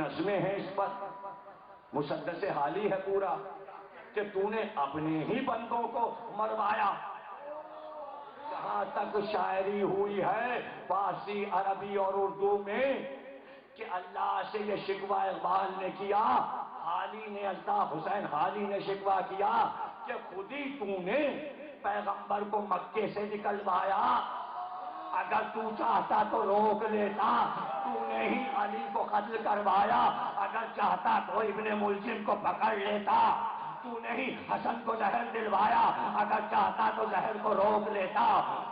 نظمیں ہیں اس پر، مسدس حالی ہے پورا کہ تو نے اپنے ہی بندوں کو مروایا۔ جہاں تک شاعری ہوئی ہے فارسی، عربی اور اردو میں کہ اللہ سے یہ شکوہ اقبال نے کیا، حالی نے، الطاف حسین حالی نے شکوہ کیا کہ خود ہی تو نے پیغمبر کو مکے سے نکلوایا، اگر تو چاہتا تو روک لیتا، تو نے ہی علی کو قتل کروایا، اگر چاہتا تو ابن ملجم کو پکڑ لیتا، تو نے ہی حسن کو زہر دلوایا، اگر چاہتا تو زہر کو روک لیتا،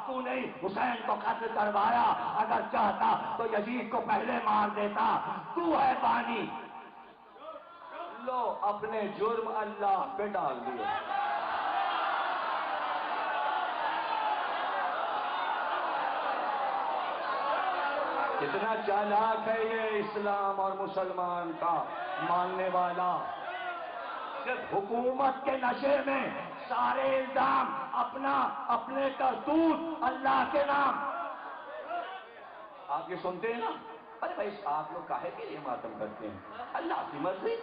تو نے ہی حسین کو قتل کروایا، اگر چاہتا تو یزید کو پہلے مار دیتا، تو ہے بانی۔ لو اپنے جرم اللہ پہ ڈال دیے۔ کتنا چالاک ہے یہ اسلام اور مسلمان کا ماننے والا، صرف حکومت کے نشے میں سارے الزام اپنا، اپنے کرتوت اللہ کے نام۔ آپ یہ سنتے ہیں نا، ارے بھائی آپ لوگ کاہے کے لیے ماتم کرتے ہیں؟ اللہ کی مرضی،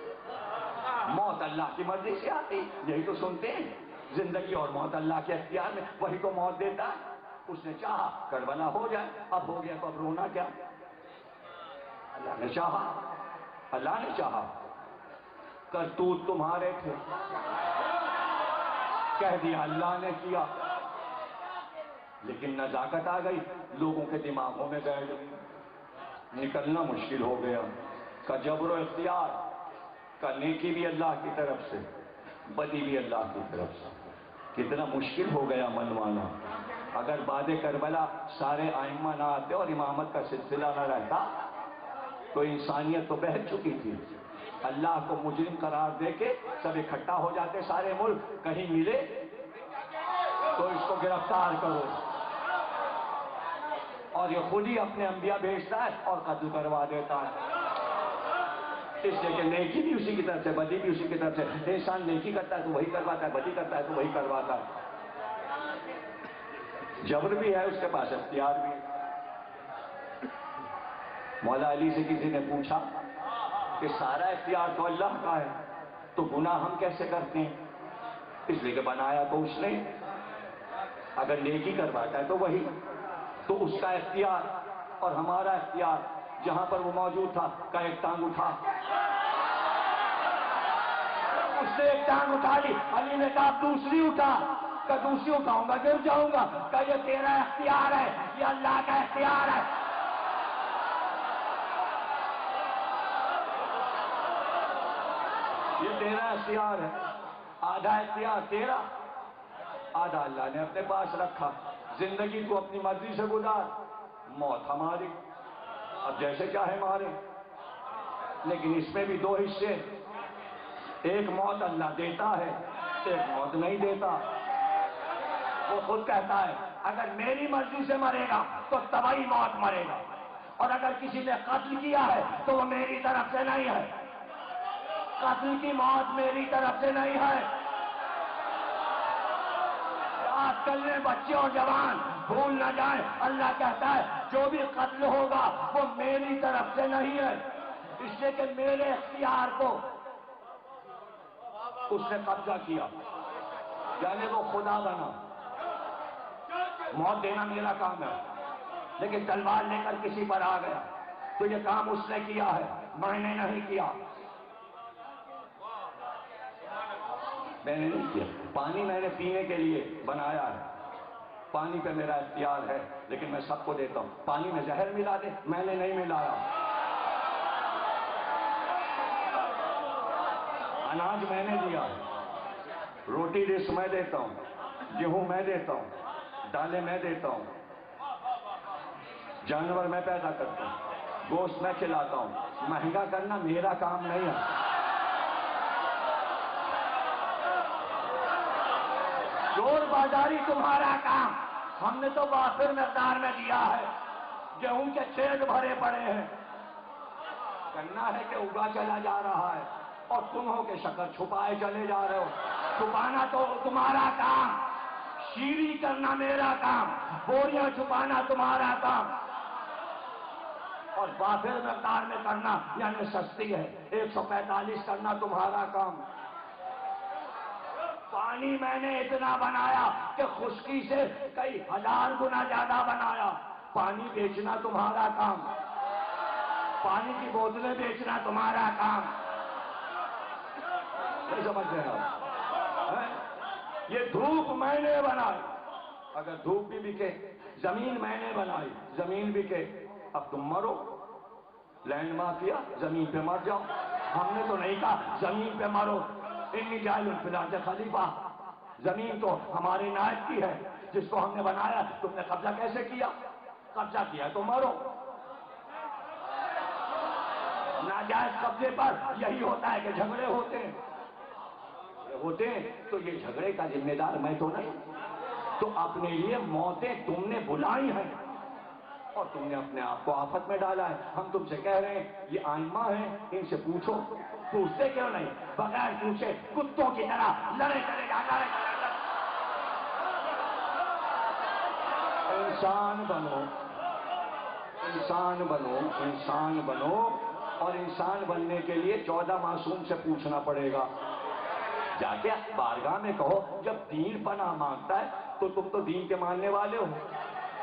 موت اللہ کی مرضی سے آتی، یہی تو سنتے ہیں۔ زندگی اور موت اللہ کے اختیار میں، وہی تو موت دیتا ہے۔ اس نے چاہا کربلا ہو جائے، اب ہو گیا تو اب رونا کیا؟ اللہ نے چاہا، اللہ نے چاہا، کرتوت تمہارے تھے، کہہ دیا اللہ نے کیا، لیکن نزاکت آ گئی، لوگوں کے دماغوں میں بیٹھ گئی، نکلنا مشکل ہو گیا۔ کا جبر و اختیار، کا نیکی بھی اللہ کی طرف سے، بدی بھی اللہ کی طرف سے، کتنا مشکل ہو گیا منوانا۔ اگر بعد کربلا سارے ائمہ نہ آتے اور امامت کا سلسلہ نہ رہتا تو انسانیت تو بہت چکی تھی۔ اللہ کو مجرم قرار دے کے سب اکٹھا ہو جاتے سارے ملک، کہیں ملے تو اس کو گرفتار کرو، اور یہ خود ہی اپنے انبیاء بھیجتا ہے اور قتل کروا دیتا ہے۔ اس لیے کہ نیکی بھی اسی کی طرف سے، بدی بھی اسی کی طرف سے۔ انسان نیکی کرتا ہے تو وہی کرواتا ہے، بدی کرتا ہے تو وہی کرواتا ہے۔ جبر بھی ہے اس کے پاس، اختیار بھی ہے۔ مولا علی سے کسی نے پوچھا کہ سارا اختیار تو اللہ کا ہے، تو گناہ ہم کیسے کرتے ہیں؟ اس لیے کہ بنایا تو اس نے، اگر نیکی کرواتا ہے تو وہی، تو اس کا اختیار اور ہمارا اختیار، جہاں پر وہ موجود تھا کا ایک ٹانگ اٹھا، اس نے ایک ٹانگ اٹھا لی، علی نے کہا دوسری اٹھا، کہ دوسری اٹھاؤں گا گر جاؤں گا، کہ یہ تیرا اختیار ہے، یہ اللہ کا اختیار ہے۔ یہ تیرا اختیار ہے، آدھا اختیار تیرا، آدھا اللہ نے اپنے پاس رکھا۔ زندگی کو اپنی مرضی سے گزار، موت ہماری، اب جیسے چاہے مارے، لیکن اس میں بھی دو حصے، ایک موت اللہ دیتا ہے، ایک موت نہیں دیتا۔ وہ خود کہتا ہے اگر میری مرضی سے مرے گا تو طبعی موت مرے گا، اور اگر کسی نے قتل کیا ہے تو وہ میری طرف سے نہیں ہے، قتل کی موت میری طرف سے نہیں ہے۔ آج کل میں بچے اور جوان بھول نہ جائیں، اللہ کہتا ہے جو بھی قتل ہوگا وہ میری طرف سے نہیں ہے، اس لیے کہ میرے اختیار کو اس نے قبضہ کیا، یعنی وہ خدا بنا۔ موت دینا میرا کام ہے، لیکن تلوار لے کر کسی پر آ گیا تو یہ کام اس نے کیا ہے، میں نے نہیں کیا، میں نے نہیں کیا۔ پانی میں نے پینے کے لیے بنایا ہے، پانی پہ میرا اختیار ہے، لیکن میں سب کو دیتا ہوں۔ پانی میں زہر ملا دے، میں نے نہیں ملایا۔ اناج میں نے دیا، روٹی رس میں دیتا ہوں، گیہوں میں دیتا ہوں، دالیں میں دیتا ہوں، جانور میں پیدا کرتا ہوں، گوشت میں کھلاتا ہوں۔ مہنگا کرنا میرا کام نہیں ہے۔ چور بازاری تمہارا کام، ہم نے تو وافر مقدار میں دیا ہے، گیہوں کے چھید بھرے پڑے ہیں، کرنا ہے کہ اگا چلا جا رہا ہے، اور تم ہو کہ شکر چھپائے چلے جا رہے ہو۔ چھپانا تو تمہارا کام، شیری کرنا میرا کام، بوریاں چھپانا تمہارا کام۔ اور وافر مقدار میں کرنا یعنی سستی ہے. 145 کرنا تمہارا کام. پانی میں نے اتنا بنایا کہ خشکی سے کئی ہزار گنا زیادہ بنایا. پانی بیچنا تمہارا کام. پانی کی بوتلیں بیچنا تمہارا کام. نہیں سمجھ رہے آپ؟ یہ دھوپ میں نے بنائی. اگر دھوپ بھی بکے. زمین میں نے بنائی, زمین بکے. اب تم مرو. لینڈ مافیا, زمین پہ مر جاؤ. ہم نے تو نہیں کہا زمین پہ مرو. انی جاعل فی الارض خلیفہ. زمین تو ہمارے نائب کی ہے جس کو ہم نے بنایا. تم نے قبضہ کیسے کیا؟ قبضہ کیا تو مرو. ناجائز قبضے پر یہی ہوتا ہے کہ جھگڑے ہوتے ہیں. تو یہ جھگڑے کا ذمہ دار میں تو نہیں. تو اپنے لیے موتیں تم نے بلائی ہیں اور تم نے اپنے آپ کو آفت میں ڈالا ہے. ہم تم سے کہہ رہے ہیں یہ آئمہ ہیں, ان سے پوچھو. پوچھتے کیوں نہیں؟ بغیر پوچھے کتوں کی طرح لڑے چلے جا. انسان بنو, انسان بنو, انسان بنو. اور انسان بننے کے لیے 14 معصوم سے پوچھنا پڑے گا. جا کے بارگاہ میں کہو. جب دین پناہ مانگتا ہے تو تم تو دین کے ماننے والے ہو.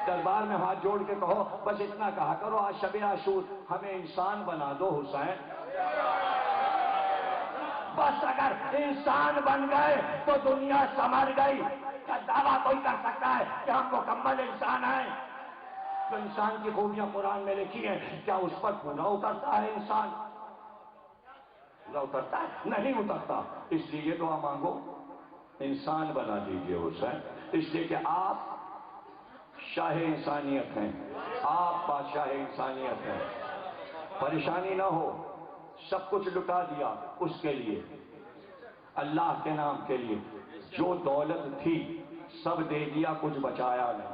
دربار میں ہاتھ جوڑ کے کہو بس اتنا کہا کرو آج شب عاشور ہمیں انسان بنا دو حسین. بس اگر انسان بن گئے تو دنیا سمجھ گئی. کیا دعویٰ کوئی کر سکتا ہے کہ ہم مکمل انسان ہیں؟ تو انسان کی خوبیاں قرآن میں لکھی ہیں, کیا اس پر پورا اترتا ہے انسان؟ پورا اترتا ہے؟ نہیں اترتا. اس لیے یہ دعا مانگو انسان بنا دیجئے حسین. اس لیے کہ آپ شاہ انسانیت ہیں, آپ بادشاہ انسانیت ہیں. پریشانی نہ ہو, سب کچھ لٹا دیا اس کے لیے, اللہ کے نام کے لیے. جو دولت تھی سب دے دیا, کچھ بچایا نہیں.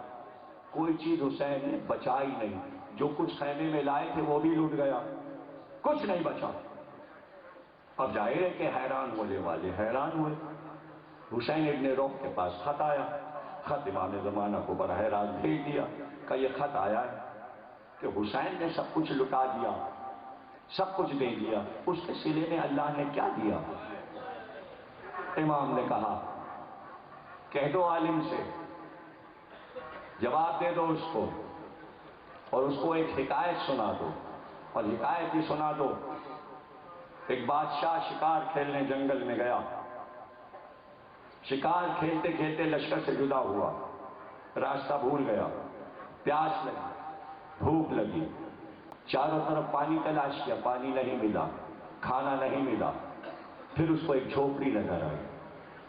کوئی چیز حسین نے بچائی نہیں. جو کچھ خیمے میں لائے تھے وہ بھی لٹ گیا, کچھ نہیں بچا. اب ظاہر ہے کہ حیران ہونے والے حیران ہوئے. حسین ابن روح کے پاس خط آیا. خط امام زمانہ کو براہ راست بھیج دیا کہ یہ خط آیا ہے کہ حسین نے سب کچھ لٹا دیا, سب کچھ دے دیا. اس کے سلے میں اللہ نے کیا دیا؟ امام نے کہا کہہ دو عالم سے, جواب دے دو اس کو, اور اس کو ایک حکایت سنا دو. اور حکایت ہی سنا دو. ایک بادشاہ شکار کھیلنے جنگل میں گیا. شکار کھیلتے کھیلتے لشکر سے جدا ہوا, راستہ بھول گیا. پیاس لگی, بھوک لگی, چاروں طرف پانی تلاش کیا, پانی نہیں ملا, کھانا نہیں ملا. پھر اس کو ایک جھوپڑی نظر آئی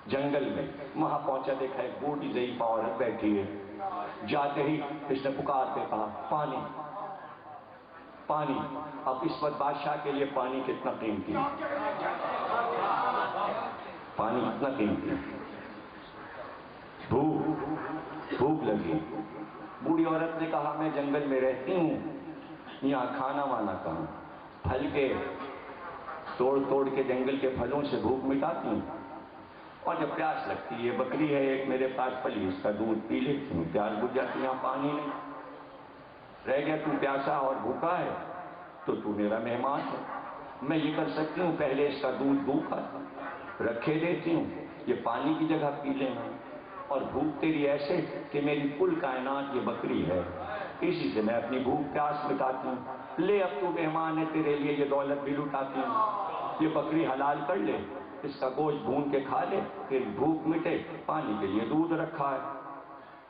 جنگل میں. وہاں پہنچا, دیکھا ایک بوڑھی ضعیف عورت بیٹھی ہے. جاتے ہی اس نے پکار کے کہا پانی, پانی. اب اس وقت بادشاہ کے لیے پانی کتنا قیمتی, پانی کتنا قیمتی. بھوک لگی. بوڑھی عورت نے کہا میں جنگل میں رہتی ہوں, یہاں کھانا وانا کہاں, پھل کے توڑ توڑ کے جنگل کے پھلوں سے بھوک مٹاتی ہوں. اور جب پیاس لگتی ہے, بکری ہے ایک میرے پاس پلی, اس کا دودھ پی لیتی ہوں, پیاس بجھ جاتی. یہاں پانی نہیں. رہ گیا تو پیاسا اور بھوکا ہے تو تو میرا مہمان ہے. میں یہ کر سکتی ہوں پہلے اس کا دودھ بھوکا رکھے دیتی ہوں, یہ پانی کی جگہ پی لینا. اور بھوک تیری ایسے کہ میری کل کائنات یہ بکری ہے, اسی سے میں اپنی بھوک پیاس مٹاتی ہوں. لے اب تو مہمان ہے, تیرے لیے یہ دولت بھی لٹاتی ہوں. یہ بکری حلال کر لے, اس کا گوشت بھون کے کھا لے, پھر بھوک مٹے. پانی کے لیے دودھ رکھا ہے.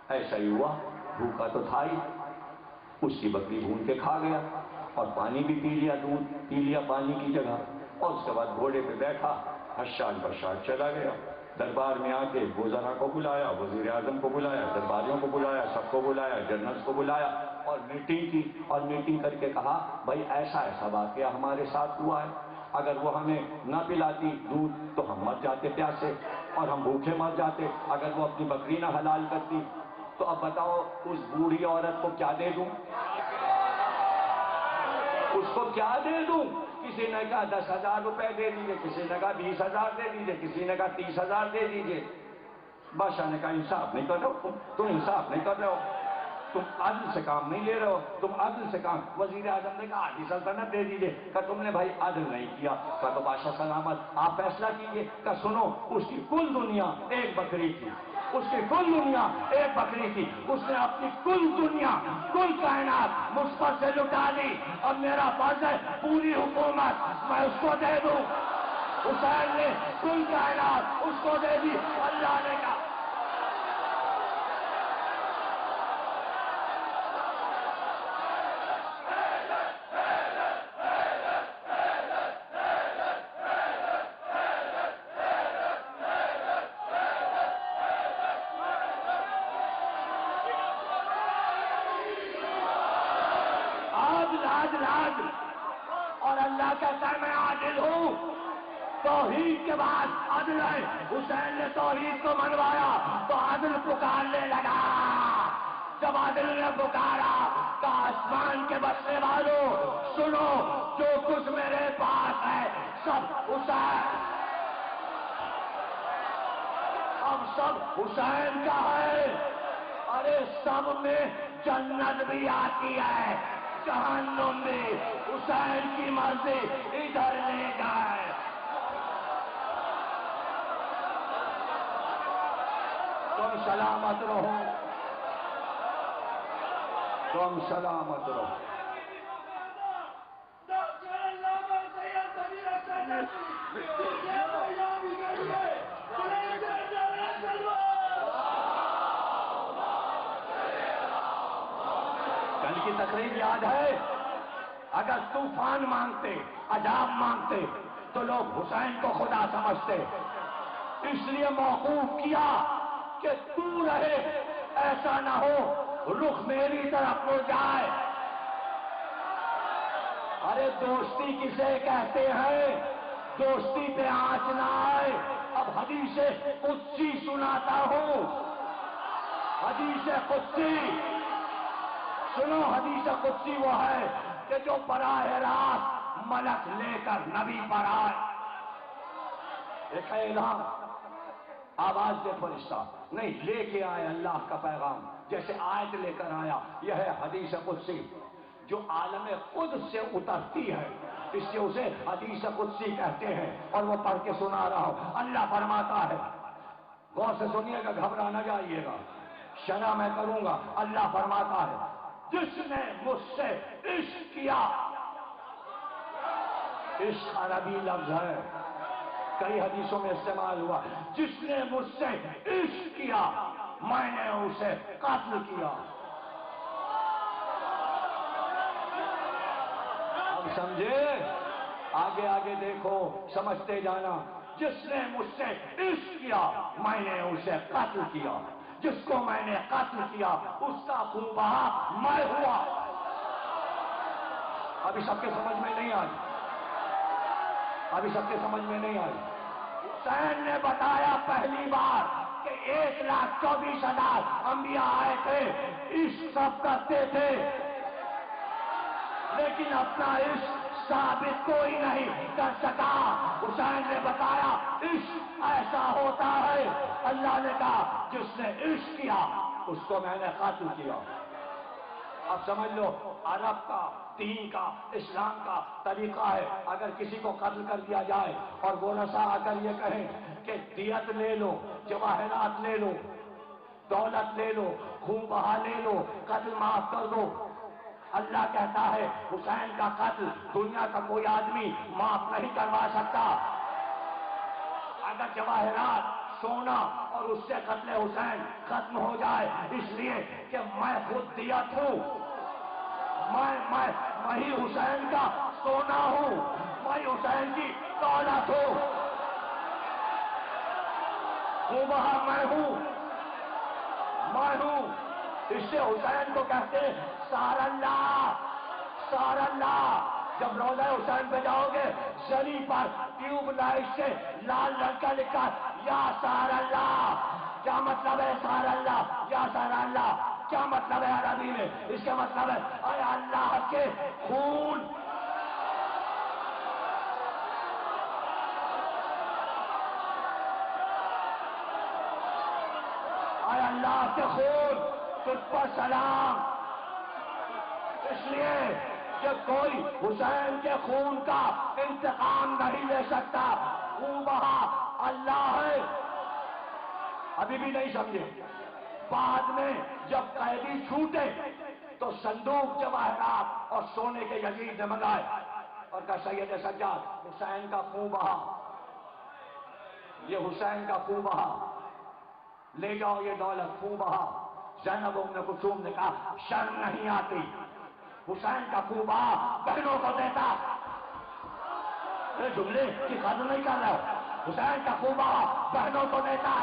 ایسا ہی ہوا, بھوکا تو تھا ہی, اس کی بکری بھون کے کھا گیا اور پانی بھی پی لیا, دودھ پی لیا پانی کی جگہ. اور اس کے بعد گھوڑے پہ بیٹھا حشاش بشاش چلا گیا. دربار میں آ کے وزراء کو بلایا, وزیر اعظم کو بلایا, درباریوں کو بلایا, سب کو بلایا, جنرلز کو بلایا اور میٹنگ کی. اور میٹنگ کر کے کہا بھائی ایسا ایسا واقعہ ہمارے ساتھ ہوا ہے, اگر وہ ہمیں نہ پلاتی دودھ تو ہم مر جاتے پیاسے اور ہم بھوکے مر جاتے. اگر وہ اپنی بکری نہ حلال کرتی تو اب بتاؤ اس بوڑھی عورت کو کیا دے دوں, اس کو کیا دے دوں؟ کسی نے کہا 10,000 روپے دے دیجئے, کسی نے کہا 20,000 دے دیجئے, کسی نے کہا 30,000 دے دیجئے. بادشاہ نے کہا انصاف نہیں کر رہے ہو تم انصاف نہیں کر رہے ہو. تم عدل سے کام نہیں لے رہے ہو، تم عدل سے کام. وزیر اعظم نے کہا آدھی سلطنت دے دیجیے. کہا تم نے بھائی عدل نہیں کیا. کہا تو بادشاہ سلامت آپ فیصلہ کیجیے. کہا سنو، اس کی کل دنیا ایک بکری تھی، اس کی کل دنیا ایک بکری تھی، اس نے اپنی کل دنیا، کل کائنات مجھ پر سے لٹا دی. اب میرا فرض ہے پوری حکومت میں اس کو دے دوں. حسین نے کل کائنات اس کو دے دی. اللہ نے کہا عادل اور اللہ کہتا ہے میں عادل ہوں. توحید کے بعد عدل ہے. حسین نے توحید کو منوایا تو عدل پکارنے لگا. جب عدل نے پکارا تو آسمان کے بسنے والوں سنو، جو کچھ میرے پاس ہے سب حسین، اب سب حسین کا ہے. ارے سب میں جنت بھی آتی ہے، جہنم میں. حسین کی مرضی ادھر لے جائے. تم سلامت رہو، تم سلامت رہو. کل کی تقریر یاد ہے؟ اگر طوفان مانگتے، عذاب مانگتے تو لوگ حسین کو خدا سمجھتے. اس لیے موقوف کیا کہ تو رہے، ایسا نہ ہو رخ میری طرف ہو جائے. ارے دوستی کسے کہتے ہیں؟ دوستی پہ آنچ نہ آئے. اب حدیث قدسی سناتا ہوں. حدیث قدسی سنو. حدیث قدسی وہ ہے کہ جو براہ راست ملک لے کر نبی پر آئے. ایک اعلان، آواز دے فرشتہ نہیں لے کے آئے اللہ کا پیغام، جیسے آیت لے کر آیا. یہ ہے حدیث قدسی جو عالم قدس سے اترتی ہے، اس سے اسے حدیث قدسی کہتے ہیں. اور وہ پڑھ کے سنا رہا ہوں. اللہ فرماتا ہے، غور سے سنیے گا، گھبرا نہ جائیے گا، شرح میں کروں گا. اللہ فرماتا ہے جس نے مجھ سے عشق کیا. عشق عربی لفظ ہے، کئی حدیثوں میں استعمال ہوا. جس نے مجھ سے عشق کیا میں نے اسے قتل کیا. اب سمجھے؟ آگے آگے دیکھو، سمجھتے جانا. جس نے مجھ سے عشق کیا میں نے اسے قتل کیا. جس کو میں نے قتل کیا اس کا خون بہا میں ہوا. ابھی سب کے سمجھ میں نہیں آئی، ابھی سب کے سمجھ میں نہیں آئی. حسین نے بتایا پہلی بار کہ 1,24,000 انبیاء آئے تھے، عشق سب کرتے تھے، لیکن اپنا عشق ثابت کوئی نہیں کر سکا. حسین نے بتایا عشق ایسا ہوتا ہے. اللہ نے کہا جس نے عشق کیا اس کو میں نے قتل کیا. اب سمجھ لو، عرب کا، دین کا، اسلام کا طریقہ ہے اگر کسی کو قتل کر دیا جائے اور وہ نسا آ کر یہ کہیں کہ دیت لے لو، جواہرات لے لو، دولت لے لو، خون بہا لے لو، قتل معاف کر دو. اللہ کہتا ہے حسین کا قتل دنیا کا کوئی آدمی معاف نہیں کروا سکتا. اگر جواہرات، سونا اور اس سے قتل حسین ختم ہو جائے، اس لیے کہ میں خود دیت ہوں، میں ہی حسین کا سونا ہوں، میں حسین کی دولت ہوں، وہ وہاں میں ہوں. اس سے حسین کو کہتے ہیں سار اللہ. جب روضہ حسین پہ جاؤ گے زری پر ٹیوب لائٹ سے لال رنگ کا لکھا یا سار اللہ. کیا مطلب ہے سار اللہ؟ یا سار اللہ کیا مطلب ہے عربی میں؟ اس کا مطلب ہے اے اللہ کے خون. اے اللہ کے خون. تجھ پر سلام، اس لیے کہ کوئی حسین کے خون کا انتقام نہیں لے سکتا، خون بہا اللہ ہے۔ ابھی بھی نہیں سمجھے؟ بعد میں جب قیدی چھوٹے تو صندوق جواہرات اور سونے کے یزید نے منگائے اور کہا سید سجاد حسین کا خون بہا، یہ حسین کا خون بہا، لے جاؤ یہ دولت، خون بہا۔ زینب ام کلثوم نے کہا شرم نہیں آتی، حسین کا خون بہا بہنوں کو دیتا۔ یہ جملے کی قدر نہیں کر رہا، حسین کا خون بہا بہنوں کو دیتا،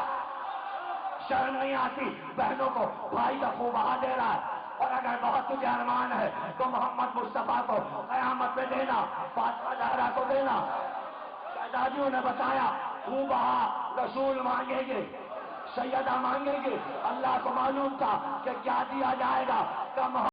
شرم نہیں آتی، بہنوں کو بھائی کا خون بہا دے رہا ہے۔ اور اگر بہت تجھے ارمان ہے تو محمد مصطفیٰ کو قیامت میں دینا، فاطمہ زہرا کو دینا۔ شہزادیوں نے بتایا خون بہا رسول مانگیں گے، سیدہ مانگیں گے، اللہ کو معلوم تھا کہ کیا دیا جائے گا۔